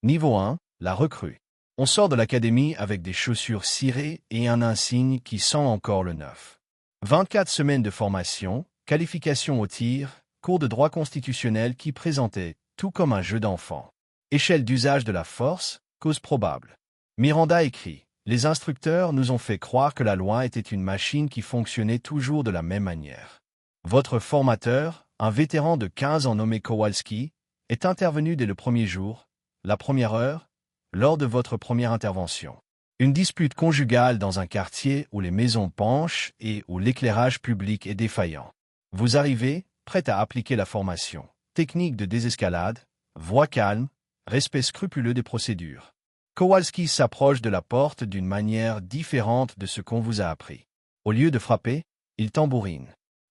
Niveau 1, la recrue. On sort de l'académie avec des chaussures cirées et un insigne qui sent encore le neuf. 24 semaines de formation, qualification au tir, cours de droit constitutionnel qui présentait tout comme un jeu d'enfant. Échelle d'usage de la force, cause probable. Miranda écrit « Les instructeurs nous ont fait croire que la loi était une machine qui fonctionnait toujours de la même manière. Votre formateur, un vétéran de 15 ans nommé Kowalski, est intervenu dès le premier jour, la première heure, lors de votre première intervention. Une dispute conjugale dans un quartier où les maisons penchent et où l'éclairage public est défaillant. Vous arrivez, prêt à appliquer la formation. Technique de désescalade, voix calme, respect scrupuleux des procédures. Kowalski s'approche de la porte d'une manière différente de ce qu'on vous a appris. Au lieu de frapper, il tambourine.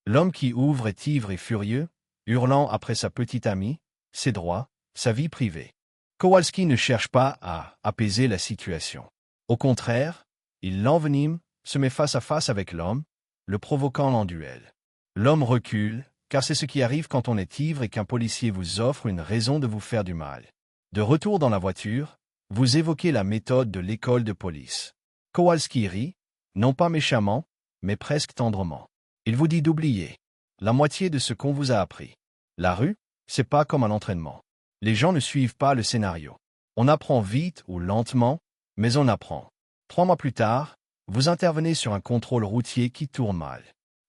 L'homme qui ouvre est ivre et furieux, hurlant après sa petite amie, ses droits, sa vie privée. Kowalski ne cherche pas à apaiser la situation. Au contraire, il l'envenime, se met face à face avec l'homme, le provoquant en duel. L'homme recule, car c'est ce qui arrive quand on est ivre et qu'un policier vous offre une raison de vous faire du mal. De retour dans la voiture, vous évoquez la méthode de l'école de police. Kowalski rit, non pas méchamment, mais presque tendrement. Il vous dit d'oublier la moitié de ce qu'on vous a appris. La rue, c'est pas comme un entraînement. Les gens ne suivent pas le scénario. On apprend vite ou lentement, mais on apprend. 3 mois plus tard, vous intervenez sur un contrôle routier qui tourne mal.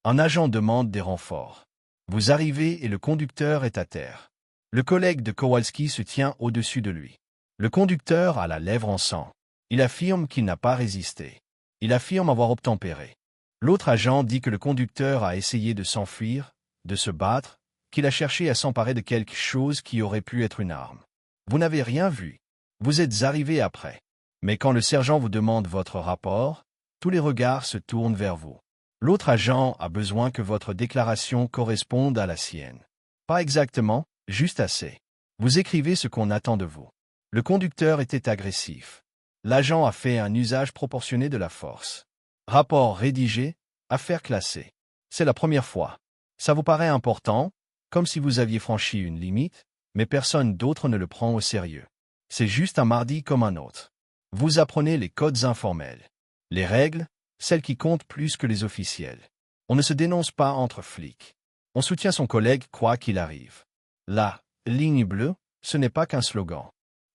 Un agent demande des renforts. Vous arrivez et le conducteur est à terre. Le collègue de Kowalski se tient au-dessus de lui. Le conducteur a la lèvre en sang. Il affirme qu'il n'a pas résisté. Il affirme avoir obtempéré. L'autre agent dit que le conducteur a essayé de s'enfuir, de se battre, qu'il a cherché à s'emparer de quelque chose qui aurait pu être une arme. Vous n'avez rien vu. Vous êtes arrivé après. Mais quand le sergent vous demande votre rapport, tous les regards se tournent vers vous. L'autre agent a besoin que votre déclaration corresponde à la sienne. Pas exactement, juste assez. Vous écrivez ce qu'on attend de vous. Le conducteur était agressif. L'agent a fait un usage proportionné de la force. Rapport rédigé, affaire classée. C'est la première fois. Ça vous paraît important, comme si vous aviez franchi une limite, mais personne d'autre ne le prend au sérieux. C'est juste un mardi comme un autre. Vous apprenez les codes informels. Les règles, celles qui comptent plus que les officiels. On ne se dénonce pas entre flics. On soutient son collègue quoi qu'il arrive. La ligne bleue, ce n'est pas qu'un slogan.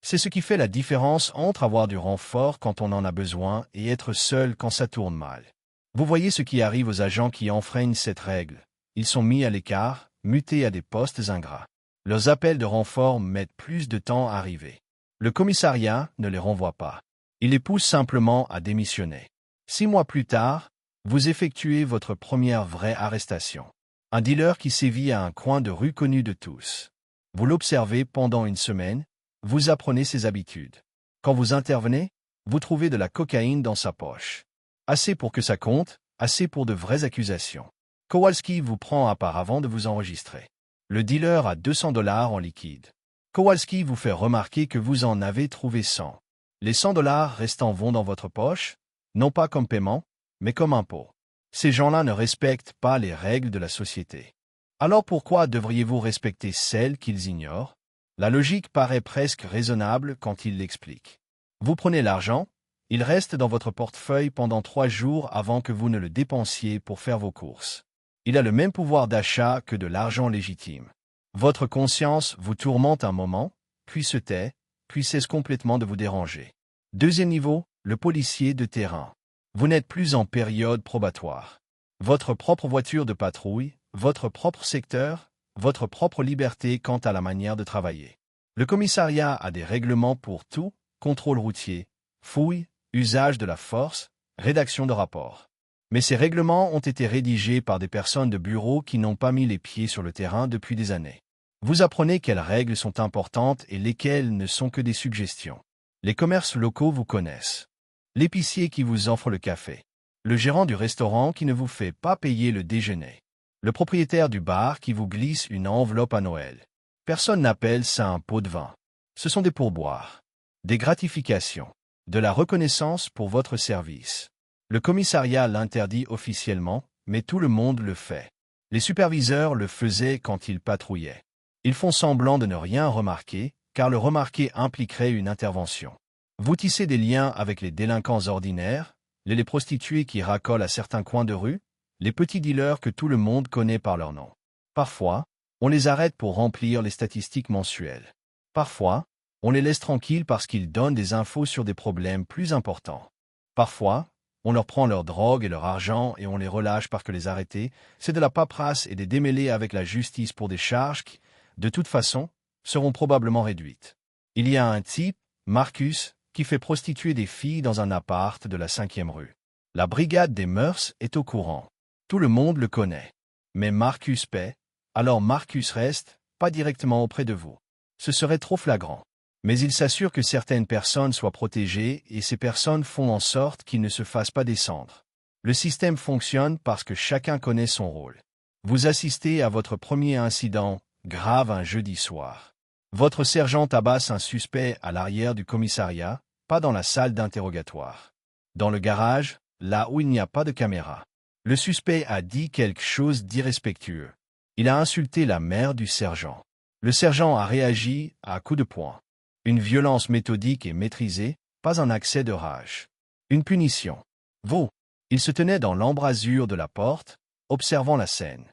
C'est ce qui fait la différence entre avoir du renfort quand on en a besoin et être seul quand ça tourne mal. Vous voyez ce qui arrive aux agents qui enfreignent cette règle. Ils sont mis à l'écart, mutés à des postes ingrats. Leurs appels de renfort mettent plus de temps à arriver. Le commissariat ne les renvoie pas. Il les pousse simplement à démissionner. 6 mois plus tard, vous effectuez votre première vraie arrestation. Un dealer qui sévit à un coin de rue connu de tous. Vous l'observez pendant une semaine, vous apprenez ses habitudes. Quand vous intervenez, vous trouvez de la cocaïne dans sa poche. Assez pour que ça compte, assez pour de vraies accusations. Kowalski vous prend à part avant de vous enregistrer. Le dealer a $200 en liquide. Kowalski vous fait remarquer que vous en avez trouvé 100. Les $100 restants vont dans votre poche, non pas comme paiement, mais comme impôt. Ces gens-là ne respectent pas les règles de la société. Alors pourquoi devriez-vous respecter celles qu'ils ignorent? La logique paraît presque raisonnable quand il l'explique. Vous prenez l'argent, il reste dans votre portefeuille pendant 3 jours avant que vous ne le dépensiez pour faire vos courses. Il a le même pouvoir d'achat que de l'argent légitime. Votre conscience vous tourmente un moment, puis se tait, puis cesse complètement de vous déranger. Deuxième niveau, le policier de terrain. Vous n'êtes plus en période probatoire. Votre propre voiture de patrouille, votre propre secteur, votre propre liberté quant à la manière de travailler. Le commissariat a des règlements pour tout, contrôle routier, fouille, usage de la force, rédaction de rapports. Mais ces règlements ont été rédigés par des personnes de bureau qui n'ont pas mis les pieds sur le terrain depuis des années. Vous apprenez quelles règles sont importantes et lesquelles ne sont que des suggestions. Les commerces locaux vous connaissent. L'épicier qui vous offre le café. Le gérant du restaurant qui ne vous fait pas payer le déjeuner. Le propriétaire du bar qui vous glisse une enveloppe à Noël. Personne n'appelle ça un pot de vin. Ce sont des pourboires. Des gratifications. De la reconnaissance pour votre service. Le commissariat l'interdit officiellement, mais tout le monde le fait. Les superviseurs le faisaient quand ils patrouillaient. Ils font semblant de ne rien remarquer, car le remarquer impliquerait une intervention. Vous tissez des liens avec les délinquants ordinaires, les prostituées qui racolent à certains coins de rue, les petits dealers que tout le monde connaît par leur nom. Parfois, on les arrête pour remplir les statistiques mensuelles. Parfois, on les laisse tranquilles parce qu'ils donnent des infos sur des problèmes plus importants. Parfois, on leur prend leur drogue et leur argent et on les relâche parce que les arrêter, c'est de la paperasse et des démêlés avec la justice pour des charges qui, de toute façon, seront probablement réduites. Il y a un type, Marcus, qui fait prostituer des filles dans un appart de la 5e rue. La brigade des mœurs est au courant. Tout le monde le connaît. Mais Marcus paie, alors Marcus reste, pas directement auprès de vous. Ce serait trop flagrant. Mais il s'assure que certaines personnes soient protégées et ces personnes font en sorte qu'ils ne se fassent pas descendre. Le système fonctionne parce que chacun connaît son rôle. Vous assistez à votre premier incident grave un jeudi soir. Votre sergent tabasse un suspect à l'arrière du commissariat, pas dans la salle d'interrogatoire. Dans le garage, là où il n'y a pas de caméra. Le suspect a dit quelque chose d'irrespectueux. Il a insulté la mère du sergent. Le sergent a réagi à coups de poing. Une violence méthodique et maîtrisée, pas un accès de rage. Une punition. Vous. Il se tenait dans l'embrasure de la porte, observant la scène.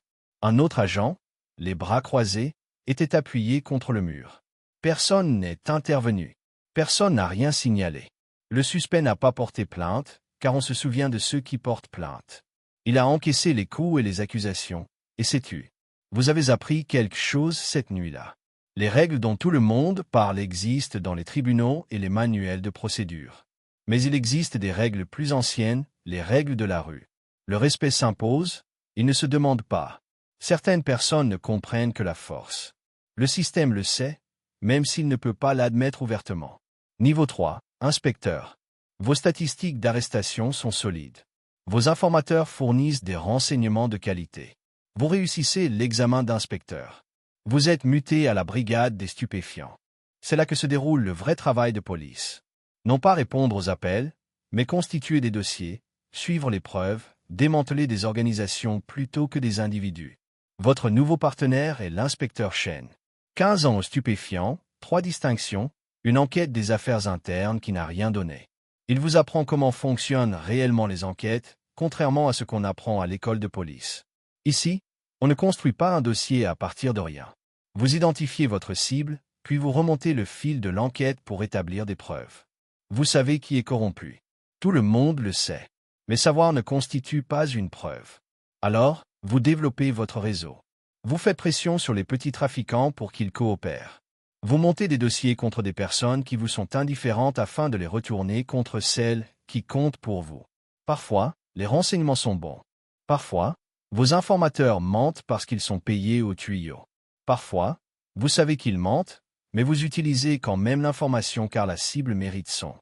Un autre agent, les bras croisés, était appuyé contre le mur. Personne n'est intervenu. Personne n'a rien signalé. Le suspect n'a pas porté plainte, car on se souvient de ceux qui portent plainte. Il a encaissé les coups et les accusations, et s'est tu. Vous avez appris quelque chose cette nuit-là. Les règles dont tout le monde parle existent dans les tribunaux et les manuels de procédure. Mais il existe des règles plus anciennes, les règles de la rue. Le respect s'impose, il ne se demande pas. Certaines personnes ne comprennent que la force. Le système le sait, même s'il ne peut pas l'admettre ouvertement. Niveau 3, inspecteur. Vos statistiques d'arrestation sont solides. Vos informateurs fournissent des renseignements de qualité. Vous réussissez l'examen d'inspecteur. Vous êtes muté à la brigade des stupéfiants. C'est là que se déroule le vrai travail de police. Non pas répondre aux appels, mais constituer des dossiers, suivre les preuves, démanteler des organisations plutôt que des individus. Votre nouveau partenaire est l'inspecteur Chen. 15 ans aux stupéfiants, 3 distinctions, une enquête des affaires internes qui n'a rien donné. Il vous apprend comment fonctionnent réellement les enquêtes, contrairement à ce qu'on apprend à l'école de police. Ici, on ne construit pas un dossier à partir de rien. Vous identifiez votre cible, puis vous remontez le fil de l'enquête pour établir des preuves. Vous savez qui est corrompu. Tout le monde le sait. Mais savoir ne constitue pas une preuve. Alors, vous développez votre réseau. Vous faites pression sur les petits trafiquants pour qu'ils coopèrent. Vous montez des dossiers contre des personnes qui vous sont indifférentes afin de les retourner contre celles qui comptent pour vous. Parfois, les renseignements sont bons. Parfois, vos informateurs mentent parce qu'ils sont payés au tuyau. Parfois, vous savez qu'ils mentent, mais vous utilisez quand même l'information car la cible mérite son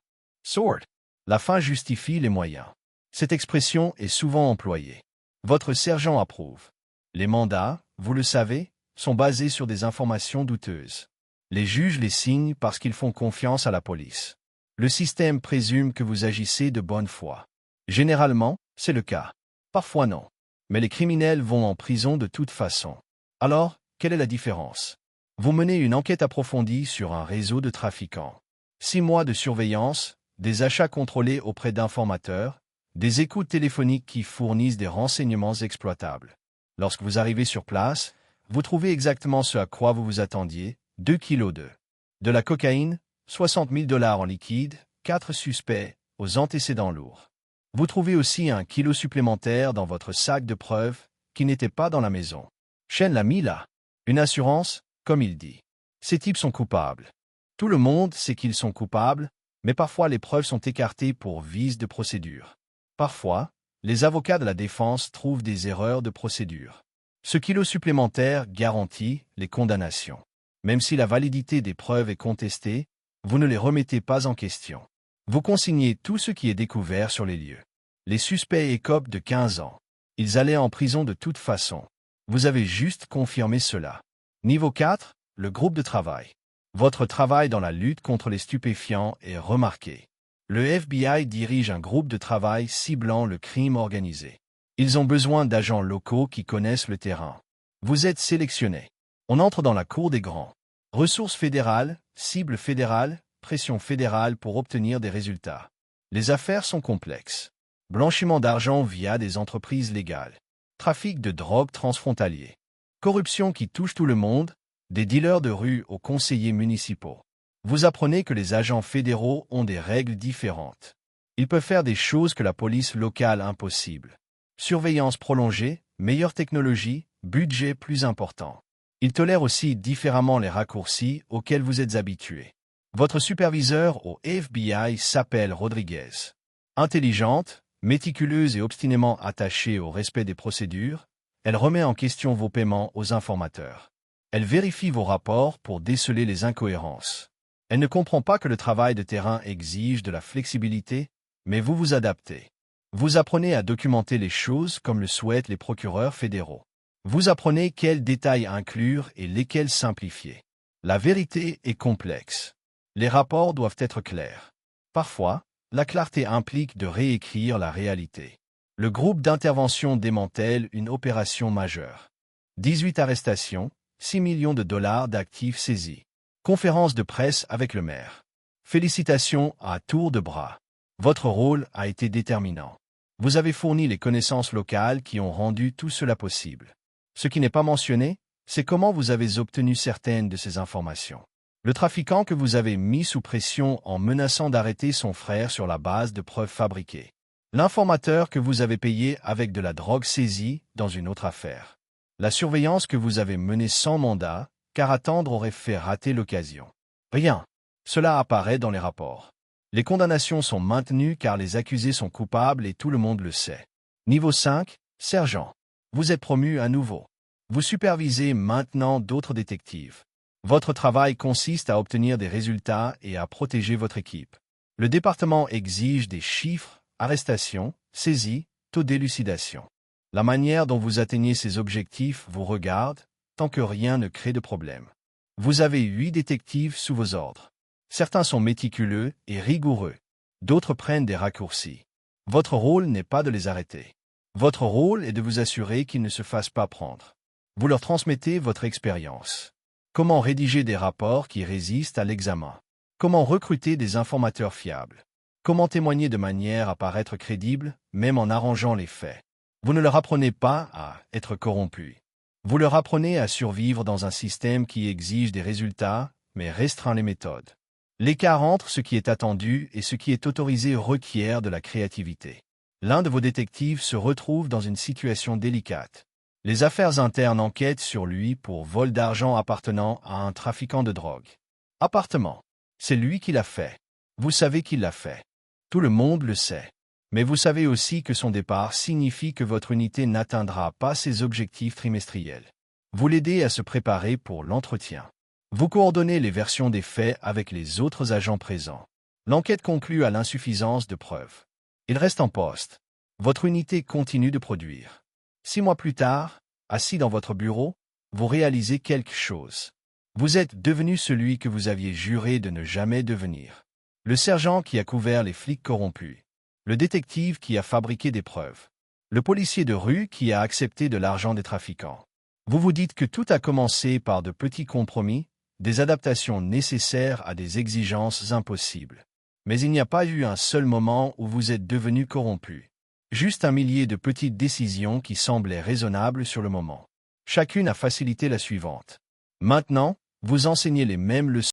sword. La fin justifie les moyens. Cette expression est souvent employée. Votre sergent approuve. Les mandats, vous le savez, sont basés sur des informations douteuses. Les juges les signent parce qu'ils font confiance à la police. Le système présume que vous agissez de bonne foi. Généralement, c'est le cas. Parfois non. Mais les criminels vont en prison de toute façon. Alors, quelle est la différence? Vous menez une enquête approfondie sur un réseau de trafiquants. 6 mois de surveillance, des achats contrôlés auprès d'informateurs, des écoutes téléphoniques qui fournissent des renseignements exploitables. Lorsque vous arrivez sur place, vous trouvez exactement ce à quoi vous vous attendiez, 2 kilos de la cocaïne, 60 000 $ en liquide, 4 suspects, aux antécédents lourds. Vous trouvez aussi 1 kilo supplémentaire dans votre sac de preuves, qui n'était pas dans la maison. Chen l'a mis là. Une assurance, comme il dit. Ces types sont coupables. Tout le monde sait qu'ils sont coupables, mais parfois les preuves sont écartées pour vice de procédure. Parfois, les avocats de la défense trouvent des erreurs de procédure. Ce kilo supplémentaire garantit les condamnations. Même si la validité des preuves est contestée, vous ne les remettez pas en question. Vous consignez tout ce qui est découvert sur les lieux. Les suspects écopent de 15 ans. Ils allaient en prison de toute façon. Vous avez juste confirmé cela. Niveau 4, le groupe de travail. Votre travail dans la lutte contre les stupéfiants est remarqué. Le FBI dirige un groupe de travail ciblant le crime organisé. Ils ont besoin d'agents locaux qui connaissent le terrain. Vous êtes sélectionné. On entre dans la cour des grands. Ressources fédérales, cible fédérale, pression fédérale pour obtenir des résultats. Les affaires sont complexes. Blanchiment d'argent via des entreprises légales. Trafic de drogue transfrontalier. Corruption qui touche tout le monde, des dealers de rue aux conseillers municipaux. Vous apprenez que les agents fédéraux ont des règles différentes. Ils peuvent faire des choses que la police locale impossible. Surveillance prolongée, meilleure technologie, budget plus important. Ils tolèrent aussi différemment les raccourcis auxquels vous êtes habitués. Votre superviseur au FBI s'appelle Rodriguez. Intelligente, méticuleuse et obstinément attachée au respect des procédures, elle remet en question vos paiements aux informateurs. Elle vérifie vos rapports pour déceler les incohérences. Elle ne comprend pas que le travail de terrain exige de la flexibilité, mais vous vous adaptez. Vous apprenez à documenter les choses comme le souhaitent les procureurs fédéraux. Vous apprenez quels détails inclure et lesquels simplifier. La vérité est complexe. Les rapports doivent être clairs. Parfois, la clarté implique de réécrire la réalité. Le groupe d'intervention démantèle une opération majeure. 18 arrestations, 6 millions de dollars d'actifs saisis. Conférence de presse avec le maire. Félicitations à tour de bras. Votre rôle a été déterminant. Vous avez fourni les connaissances locales qui ont rendu tout cela possible. Ce qui n'est pas mentionné, c'est comment vous avez obtenu certaines de ces informations. Le trafiquant que vous avez mis sous pression en menaçant d'arrêter son frère sur la base de preuves fabriquées. L'informateur que vous avez payé avec de la drogue saisie dans une autre affaire. La surveillance que vous avez menée sans mandat, car attendre aurait fait rater l'occasion. Rien. Cela apparaît dans les rapports. Les condamnations sont maintenues car les accusés sont coupables et tout le monde le sait. Niveau 5, sergent. Vous êtes promu à nouveau. Vous supervisez maintenant d'autres détectives. Votre travail consiste à obtenir des résultats et à protéger votre équipe. Le département exige des chiffres, arrestations, saisies, taux d'élucidation. La manière dont vous atteignez ces objectifs vous regarde, tant que rien ne crée de problème. Vous avez 8 détectives sous vos ordres. Certains sont méticuleux et rigoureux. D'autres prennent des raccourcis. Votre rôle n'est pas de les arrêter. Votre rôle est de vous assurer qu'ils ne se fassent pas prendre. Vous leur transmettez votre expérience. Comment rédiger des rapports qui résistent à l'examen? Comment recruter des informateurs fiables? Comment témoigner de manière à paraître crédible, même en arrangeant les faits? Vous ne leur apprenez pas à être corrompus. Vous leur apprenez à survivre dans un système qui exige des résultats, mais restreint les méthodes. L'écart entre ce qui est attendu et ce qui est autorisé requiert de la créativité. L'un de vos détectives se retrouve dans une situation délicate. Les affaires internes enquêtent sur lui pour vol d'argent appartenant à un trafiquant de drogue. Appartement. C'est lui qui l'a fait. Vous savez qu'il l'a fait. Tout le monde le sait. Mais vous savez aussi que son départ signifie que votre unité n'atteindra pas ses objectifs trimestriels. Vous l'aidez à se préparer pour l'entretien. Vous coordonnez les versions des faits avec les autres agents présents. L'enquête conclut à l'insuffisance de preuves. Il reste en poste. Votre unité continue de produire. 6 mois plus tard, assis dans votre bureau, vous réalisez quelque chose. Vous êtes devenu celui que vous aviez juré de ne jamais devenir. Le sergent qui a couvert les flics corrompus. Le détective qui a fabriqué des preuves. Le policier de rue qui a accepté de l'argent des trafiquants. Vous vous dites que tout a commencé par de petits compromis, des adaptations nécessaires à des exigences impossibles. Mais il n'y a pas eu un seul moment où vous êtes devenu corrompu. Juste un millier de petites décisions qui semblaient raisonnables sur le moment. Chacune a facilité la suivante. Maintenant, vous enseignez les mêmes leçons